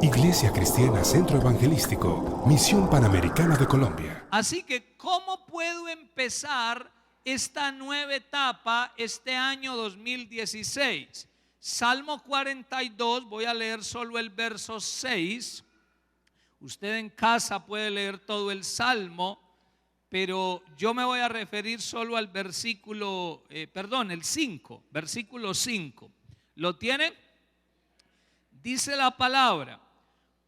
Iglesia Cristiana Centro Evangelístico, Misión Panamericana de Colombia. Así que, ¿cómo puedo empezar esta nueva etapa este año 2016? Salmo 42, voy a leer solo el verso 6. Usted en casa puede leer todo el Salmo, pero yo me voy a referir solo al versículo, el 5, versículo 5. ¿Lo tiene? Dice la palabra: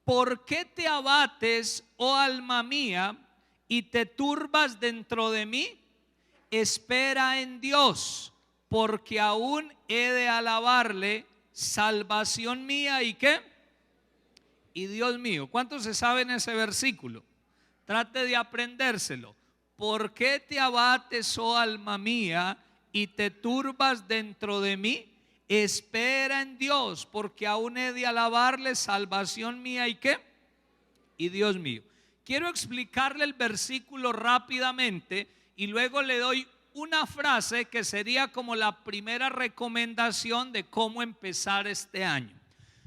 ¿por qué te abates, oh alma mía, y te turbas dentro de mí? Espera en Dios, porque aún he de alabarle, salvación mía y ¿qué? Y Dios mío. ¿Cuántos se saben ese versículo? Trate de aprendérselo. ¿Por qué te abates, oh alma mía, y te turbas dentro de mí? Espera en Dios, porque aún he de alabarle, salvación mía y ¿qué? Y Dios mío. Quiero explicarle el versículo rápidamente y luego le doy una frase que sería como la primera recomendación de cómo empezar este año.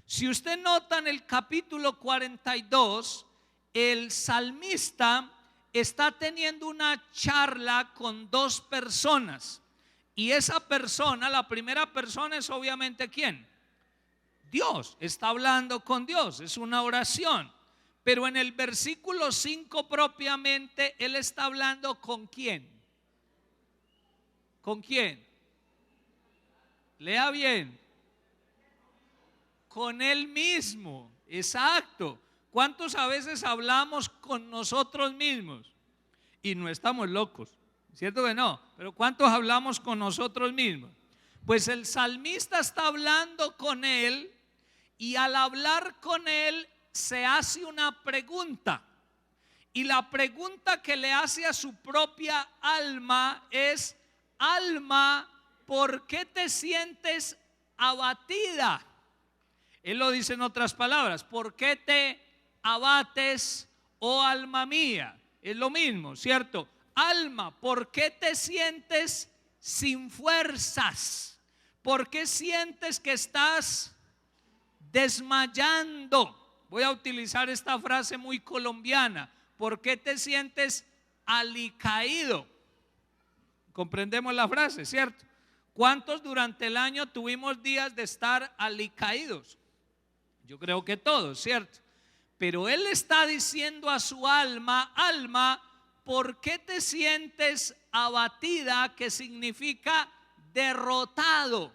Si usted nota en el capítulo 42, el salmista está teniendo una charla con dos personas. Y esa persona, la primera persona es obviamente ¿quién? Dios. Está hablando con Dios, es una oración. Pero en el versículo 5 propiamente, él está hablando ¿con quién? ¿Con quién? Lea bien. Con él mismo, exacto. ¿Cuántos a veces hablamos con nosotros mismos? Y no estamos locos, ¿cierto que no? Pero ¿cuántos hablamos con nosotros mismos? Pues el salmista está hablando con él, y al hablar con él se hace una pregunta. Y la pregunta que le hace a su propia alma es: alma, ¿por qué te sientes abatida? Él lo dice en otras palabras: ¿por qué te abates, oh alma mía? Es lo mismo, ¿cierto? Alma, ¿por qué te sientes sin fuerzas? ¿Por qué sientes que estás desmayando? Voy a utilizar esta frase muy colombiana. ¿Por qué te sientes alicaído? Comprendemos la frase, ¿cierto? ¿Cuántos durante el año tuvimos días de estar alicaídos? Yo creo que todos, ¿cierto? Pero él está diciendo a su alma: alma, ¿por qué te sientes abatida? Que significa derrotado.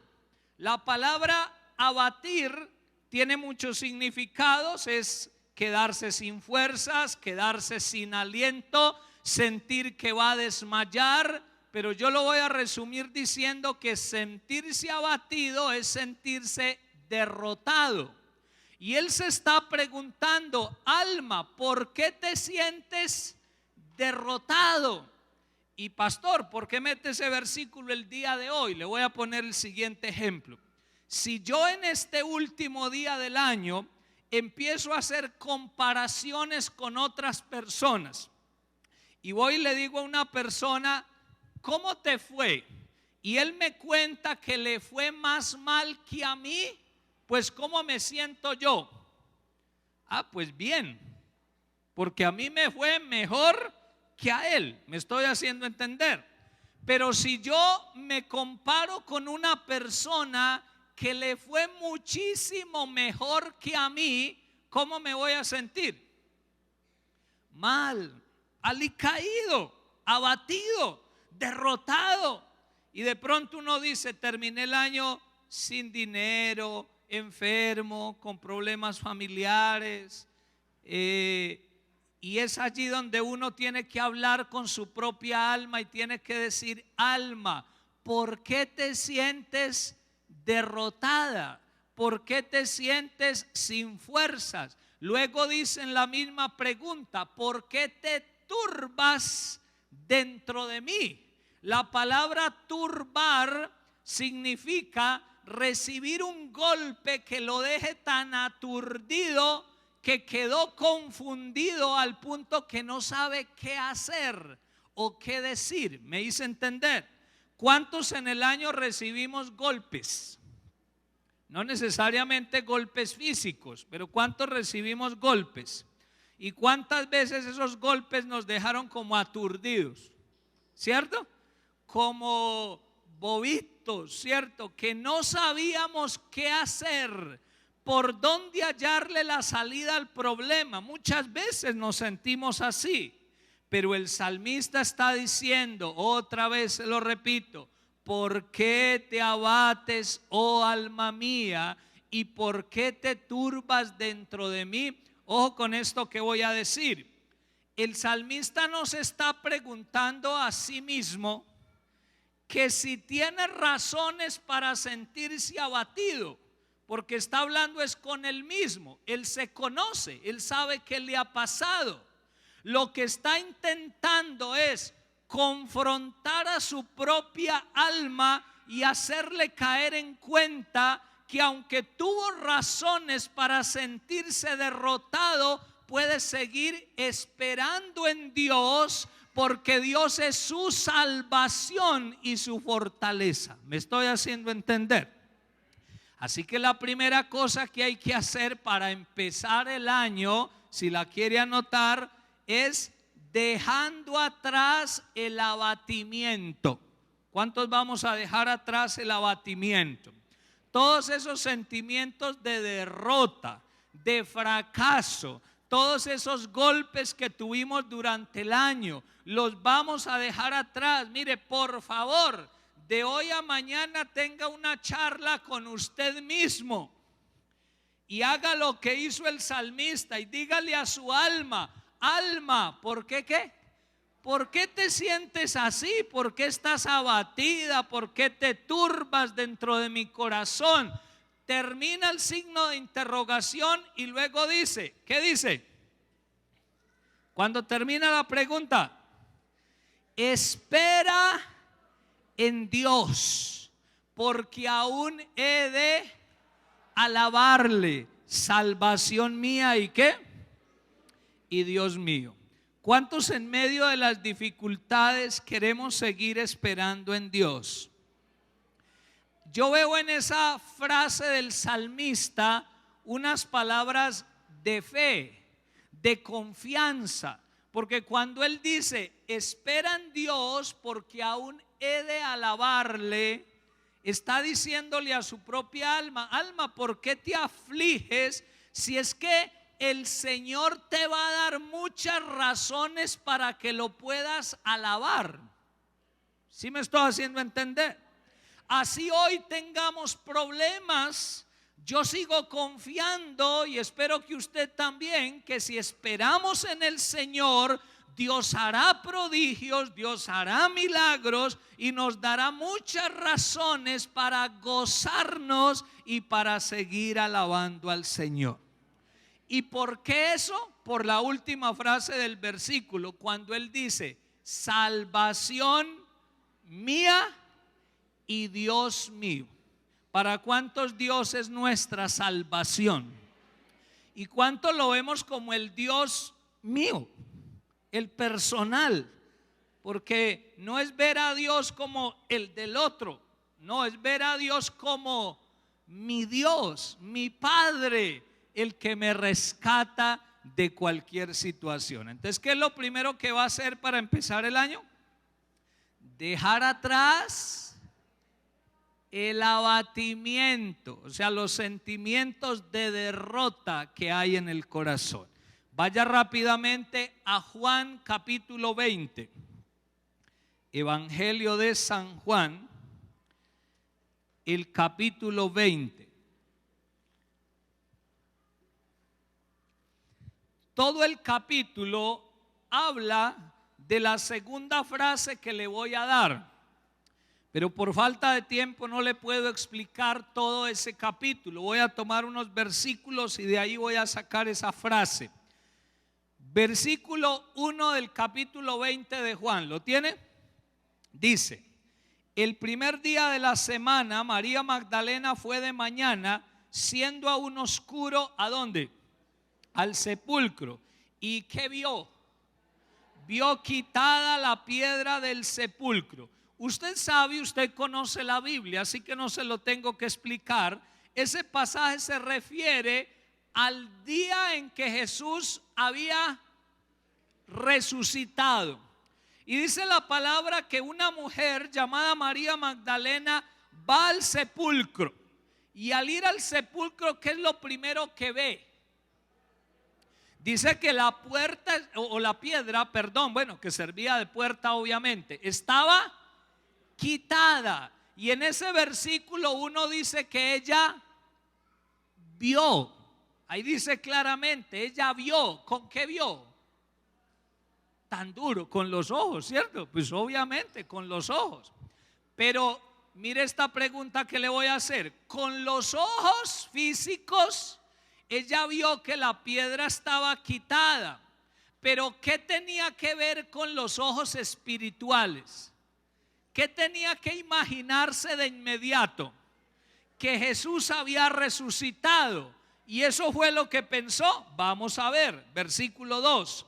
La palabra abatir tiene muchos significados. Es quedarse sin fuerzas, quedarse sin aliento, sentir que va a desmayar. Pero yo lo voy a resumir diciendo que sentirse abatido es sentirse derrotado. Y él se está preguntando: alma, ¿por qué te sientes derrotado? Y pastor, ¿por qué mete ese versículo el día de hoy? Le voy a poner el siguiente ejemplo. Si yo en este último día del año empiezo a hacer comparaciones con otras personas, y voy y le digo a una persona: ¿cómo te fue? Y él me cuenta que le fue más mal que a mí. Pues ¿cómo me siento yo? Pues bien, porque a mí me fue mejor que a él. Me estoy haciendo entender. Pero si yo me comparo con una persona que le fue muchísimo mejor que a mí, ¿cómo me voy a sentir? Mal, alicaído, abatido, derrotado. Y de pronto uno dice: terminé el año sin dinero, enfermo, con problemas familiares, y es allí donde uno tiene que hablar con su propia alma y tiene que decir: alma, ¿por qué te sientes derrotada? ¿Por qué te sientes sin fuerzas? Luego dicen la misma pregunta: ¿por qué te turbas dentro de mí? La palabra turbar significa recibir un golpe que lo deje tan aturdido que quedó confundido al punto que no sabe qué hacer o qué decir. ¿Me hice entender? ¿Cuántos en el año recibimos golpes? No necesariamente golpes físicos, pero ¿cuántos recibimos golpes? ¿Y cuántas veces esos golpes nos dejaron como aturdidos? ¿Cierto? Como bobitos, ¿cierto? Que no sabíamos qué hacer, por dónde hallarle la salida al problema. Muchas veces nos sentimos así, pero el salmista está diciendo, otra vez se lo repito, ¿por qué te abates, oh alma mía? ¿Y por qué te turbas dentro de mí? Ojo con esto que voy a decir. El salmista nos está preguntando a sí mismo que si tiene razones para sentirse abatido, porque está hablando es con él mismo. Él se conoce, él sabe qué le ha pasado. Lo que está intentando es confrontar a su propia alma y hacerle caer en cuenta que aunque tuvo razones para sentirse derrotado, puede seguir esperando en Dios, porque Dios es su salvación y su fortaleza. ¿Me estoy haciendo entender? Así que la primera cosa que hay que hacer para empezar el año, si la quiere anotar, es dejando atrás el abatimiento. ¿Cuántos vamos a dejar atrás el abatimiento? Todos esos sentimientos de derrota, de fracaso, todos esos golpes que tuvimos durante el año, los vamos a dejar atrás. Mire, por favor, de hoy a mañana tenga una charla con usted mismo y haga lo que hizo el salmista y dígale a su alma: alma, ¿por qué qué? ¿Por qué te sientes así? ¿Por qué estás abatida? ¿Por qué te turbas dentro de mi corazón? Termina el signo de interrogación y luego dice, ¿qué dice? Cuando termina la pregunta, espera en Dios, porque aún he de alabarle, salvación mía y ¿qué? Y Dios mío. ¿Cuántos en medio de las dificultades queremos seguir esperando en Dios? Yo veo en esa frase del salmista unas palabras de fe, de confianza, porque cuando él dice espera en Dios porque aún he de alabarle, está diciéndole a su propia alma: alma, ¿por qué te afliges si es que el Señor te va a dar muchas razones para que lo puedas alabar? ¿Sí me estoy haciendo entender? Así hoy tengamos problemas, yo sigo confiando y espero que usted también, que si esperamos en el Señor, Dios hará prodigios, Dios hará milagros y nos dará muchas razones para gozarnos y para seguir alabando al Señor. ¿Y por qué eso? Por la última frase del versículo, cuando él dice: salvación mía y Dios mío. ¿Para cuántos Dios es nuestra salvación? ¿Y cuánto lo vemos como el Dios mío, el personal? Porque no es ver a Dios como el del otro, no, es ver a Dios como mi Dios, mi Padre, el que me rescata de cualquier situación. Entonces, ¿qué es lo primero que va a hacer para empezar el año? Dejar atrás el abatimiento, o sea, los sentimientos de derrota que hay en el corazón. Vaya rápidamente a Juan capítulo 20, Evangelio de San Juan, el capítulo 20. Todo el capítulo habla de la segunda frase que le voy a dar, pero por falta de tiempo no le puedo explicar todo ese capítulo. Voy a tomar unos versículos y de ahí voy a sacar esa frase. Versículo 1 del capítulo 20 de Juan, ¿lo tiene? Dice: el primer día de la semana, María Magdalena fue de mañana, siendo aún oscuro, ¿a dónde? Al sepulcro. ¿Y qué vio? Vio quitada la piedra del sepulcro. Usted sabe, usted conoce la Biblia, así que no se lo tengo que explicar. ese pasaje se refiere al día en que Jesús había resucitado. Y dice la palabra que una mujer llamada María Magdalena va al sepulcro. Y al ir al sepulcro, ¿qué es lo primero que ve? Dice que la puerta o la piedra, perdón, bueno, que servía de puerta obviamente, estaba quitada. Y en ese versículo 1 dice que ella vio. Ahí dice claramente, ella vio. ¿Con qué vio? Tan duro, con los ojos, ¿cierto? Pues obviamente con los ojos. Pero mire esta pregunta que le voy a hacer. Con los ojos físicos, ella vio que la piedra estaba quitada. Pero ¿qué tenía que ver con los ojos espirituales? ¿Qué tenía que imaginarse de inmediato? Que Jesús había resucitado. Y eso fue lo que pensó. Vamos a ver, versículo 2.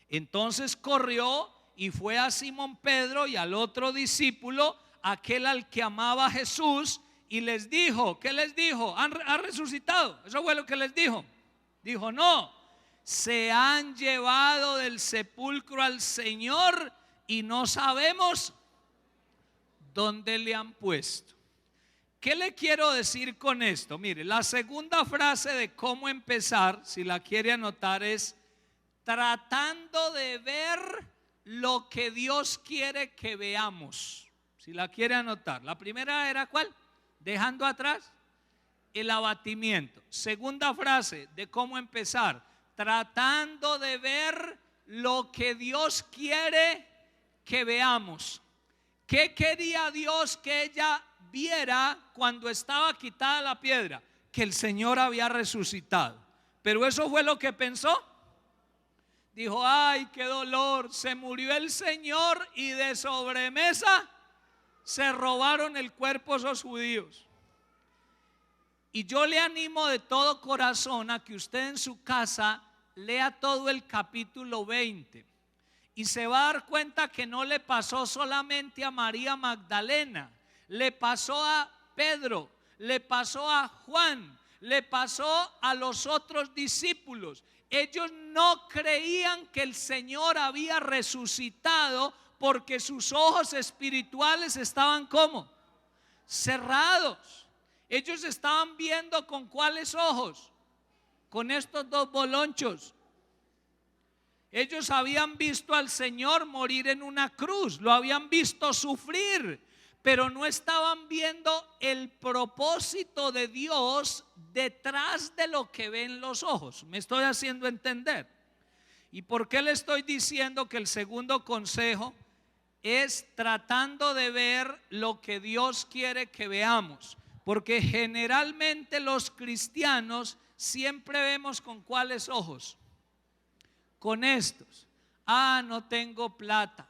Entonces corrió y fue a Simón Pedro y al otro discípulo, aquel al que amaba Jesús, y les dijo, ¿qué les dijo? ¿Ha resucitado? Eso fue lo que les dijo. Dijo, no, se han llevado del sepulcro al Señor y no sabemos dónde le han puesto. ¿Qué le quiero decir con esto? Mire, la segunda frase de cómo empezar, si la quiere anotar, es tratando de ver lo que Dios quiere que veamos. Si la quiere anotar. La primera era ¿cuál? Dejando atrás el abatimiento. Segunda frase de cómo empezar, tratando de ver lo que Dios quiere que veamos. ¿Qué quería Dios que ella viera cuando estaba quitada la piedra? Que el Señor había resucitado. Pero eso fue lo que pensó. Dijo, ay, qué dolor, se murió el Señor y de sobremesa se robaron el cuerpo esos judíos. Y yo le animo de todo corazón a que usted en su casa lea todo el capítulo 20 y se va a dar cuenta que no le pasó solamente a María Magdalena, le pasó a Pedro, le pasó a Juan, le pasó a los otros discípulos. Ellos no creían que el Señor había resucitado porque sus ojos espirituales estaban ¿cómo? Cerrados. Ellos estaban viendo con cuáles ojos, con estos dos bolonchos. Ellos habían visto al Señor morir en una cruz, lo habían visto sufrir, pero no estaban viendo el propósito de Dios detrás de lo que ven los ojos. ¿Me estoy haciendo entender? ¿Y por qué le estoy diciendo que el segundo consejo es tratando de ver lo que Dios quiere que veamos? Porque generalmente los cristianos siempre vemos con cuáles ojos. Con estos. Ah, no tengo plata.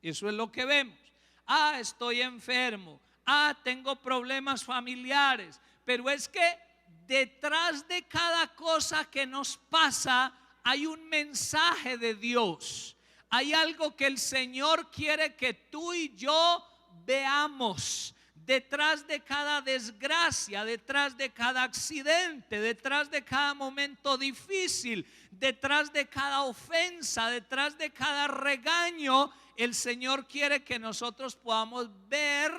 Eso es lo que vemos. Ah, estoy enfermo. Ah, tengo problemas familiares. Pero es que detrás de cada cosa que nos pasa hay un mensaje de Dios. Hay algo que el Señor quiere que tú y yo veamos. Detrás de cada desgracia, detrás de cada accidente, detrás de cada momento difícil, detrás de cada ofensa, detrás de cada regaño, el Señor quiere que nosotros podamos ver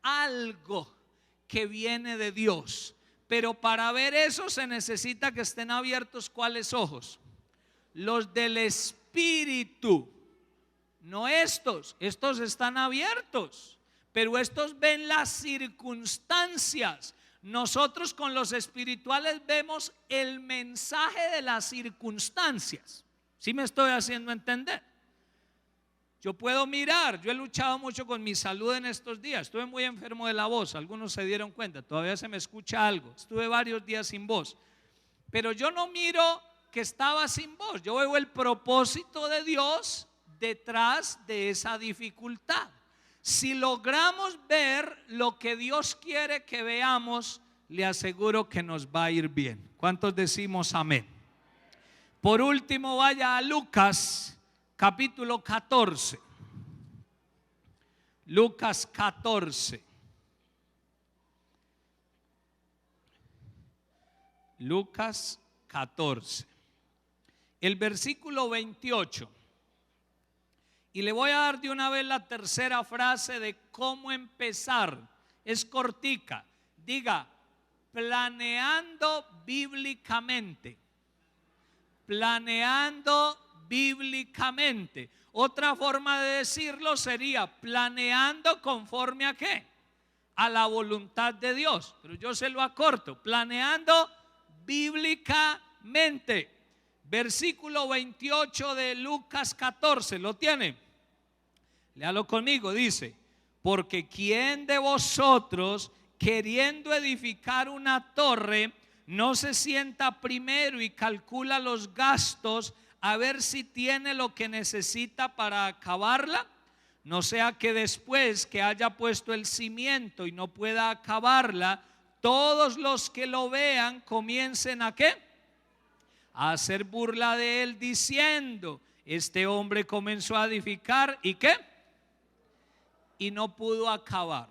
algo que viene de Dios. Pero para ver eso se necesita que estén abiertos ¿cuáles ojos? Los del Espíritu. No estos están abiertos. Pero estos ven las circunstancias. Nosotros con los espirituales vemos el mensaje de las circunstancias. ¿Sí me estoy haciendo entender? Yo puedo mirar, yo he luchado mucho con mi salud en estos días. Estuve muy enfermo de la voz, algunos se dieron cuenta, todavía se me escucha algo. Estuve varios días sin voz. Pero yo no miro que estaba sin voz. Yo veo el propósito de Dios detrás de esa dificultad. Si logramos ver lo que Dios quiere que veamos, le aseguro que nos va a ir bien. ¿Cuántos decimos amén? Por último, vaya a Lucas capítulo 14. Lucas 14. Lucas 14. El versículo 28. Y le voy a dar de una vez la tercera frase de cómo empezar. Es cortica. Diga, planeando bíblicamente. Planeando bíblicamente. Otra forma de decirlo sería planeando conforme a qué? A la voluntad de Dios. Pero yo se lo acorto. Planeando bíblicamente. Versículo 28 de Lucas 14. ¿Lo tiene? Léalo conmigo. Dice: porque ¿quién de vosotros, queriendo edificar una torre, no se sienta primero y calcula los gastos a ver si tiene lo que necesita para acabarla? No sea que después que haya puesto el cimiento y no pueda acabarla, todos los que lo vean comiencen a ¿qué? A hacer burla de él, diciendo: este hombre comenzó a edificar y ¿qué? Y no pudo acabar.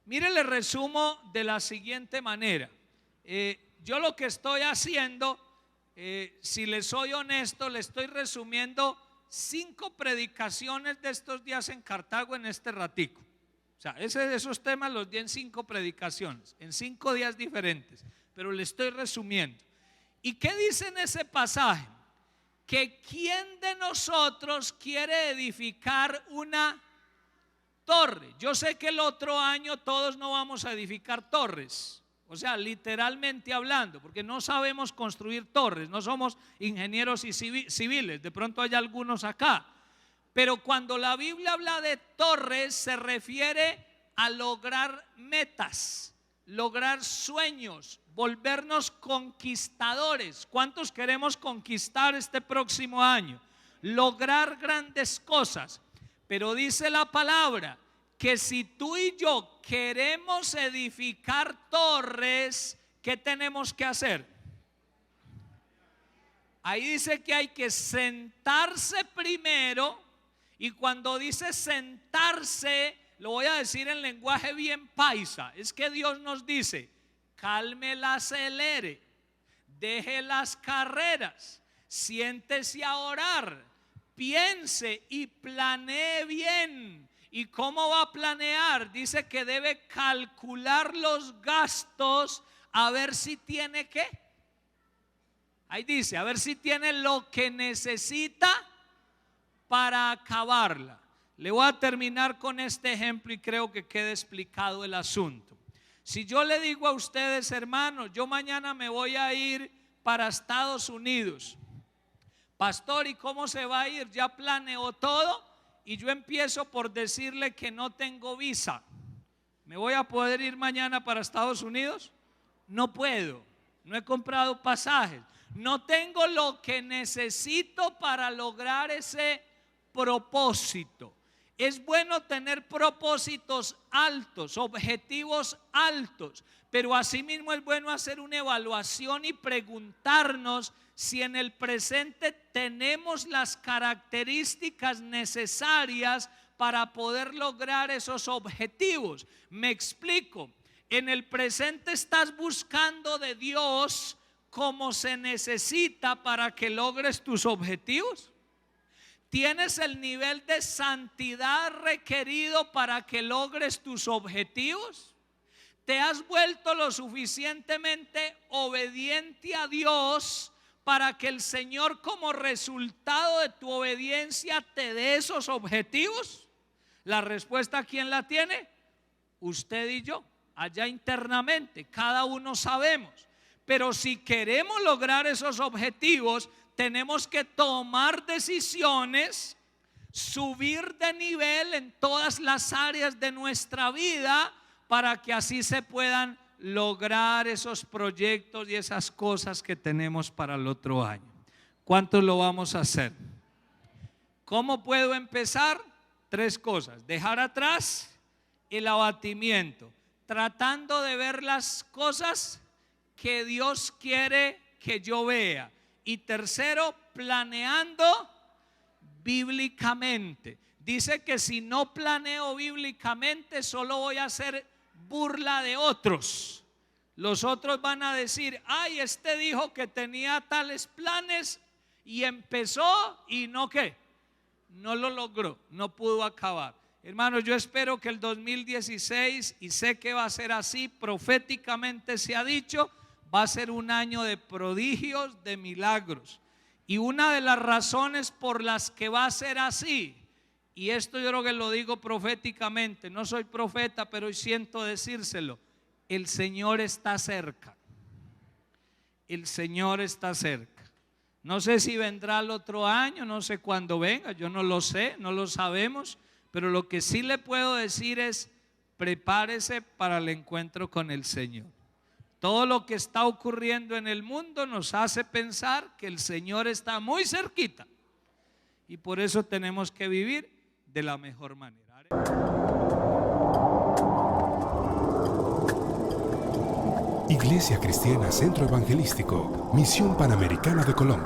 Mire, le resumo de la siguiente manera. Yo lo que estoy haciendo, si le soy honesto, le estoy resumiendo 5 predicaciones de estos días en Cartago en este ratico. O sea, esos temas los di en 5 predicaciones, en 5 días diferentes, pero le estoy resumiendo. ¿Y qué dice en ese pasaje? Que ¿quién de nosotros quiere edificar una torre? Yo sé que el otro año todos no vamos a edificar torres, o sea, literalmente hablando, porque no sabemos construir torres, no somos ingenieros y civiles, de pronto hay algunos acá. Pero cuando la Biblia habla de torres, se refiere a lograr metas, lograr sueños, volvernos conquistadores. ¿Cuántos queremos conquistar este próximo año? Lograr grandes cosas. Pero dice la palabra que si tú y yo queremos edificar torres, ¿qué tenemos que hacer? Ahí dice que hay que sentarse primero. Y cuando dice sentarse, lo voy a decir en lenguaje bien paisa. Es que Dios nos dice: calme el acelere, deje las carreras, siéntese a orar, piense y planee bien. ¿Y cómo va a planear? Dice que debe calcular los gastos a ver si tiene ¿qué? Ahí dice, a ver si tiene lo que necesita para acabarla. Le voy a terminar con este ejemplo y creo que quede explicado el asunto. Si yo le digo a ustedes, hermanos, yo mañana me voy a ir para Estados Unidos. Pastor, ¿y cómo se va a ir? ¿Ya planeó todo? Y yo empiezo por decirle que no tengo visa. ¿Me voy a poder ir mañana para Estados Unidos? No puedo. No he comprado pasajes. No tengo lo que necesito para lograr ese propósito. Es bueno tener propósitos altos, objetivos altos, pero asimismo es bueno hacer una evaluación y preguntarnos si en el presente tenemos las características necesarias para poder lograr esos objetivos. Me explico. En el presente estás buscando de Dios como se necesita para que logres tus objetivos. ¿Tienes el nivel de santidad requerido para que logres tus objetivos? ¿Te has vuelto lo suficientemente obediente a Dios para que el Señor, como resultado de tu obediencia, te dé esos objetivos? La respuesta, ¿quién la tiene? Usted y yo, allá internamente, cada uno sabemos. Pero si queremos lograr esos objetivos, tenemos que tomar decisiones, subir de nivel en todas las áreas de nuestra vida para que así se puedan lograr esos proyectos y esas cosas que tenemos para el otro año. ¿Cuántos lo vamos a hacer? ¿Cómo puedo empezar? 3 cosas: dejar atrás el abatimiento, tratando de ver las cosas que Dios quiere que yo vea. Y tercero, planeando bíblicamente. Dice que si no planeo bíblicamente, solo voy a hacer burla de otros. Los otros van a decir, ay, este dijo que tenía tales planes y empezó y no qué, no lo logró, no pudo acabar. Hermanos, yo espero que el 2016, y sé que va a ser así, proféticamente se ha dicho, va a ser un año de prodigios, de milagros. Y una de las razones por las que va a ser así, y esto yo creo que lo digo proféticamente, no soy profeta, pero hoy siento decírselo, el Señor está cerca. El Señor está cerca. No sé si vendrá el otro año, no sé cuándo venga, yo no lo sé, no lo sabemos, pero lo que sí le puedo decir es, prepárese para el encuentro con el Señor. Todo lo que está ocurriendo en el mundo nos hace pensar que el Señor está muy cerquita, y por eso tenemos que vivir de la mejor manera. Iglesia Cristiana Centro Evangelístico, Misión Panamericana de Colombia.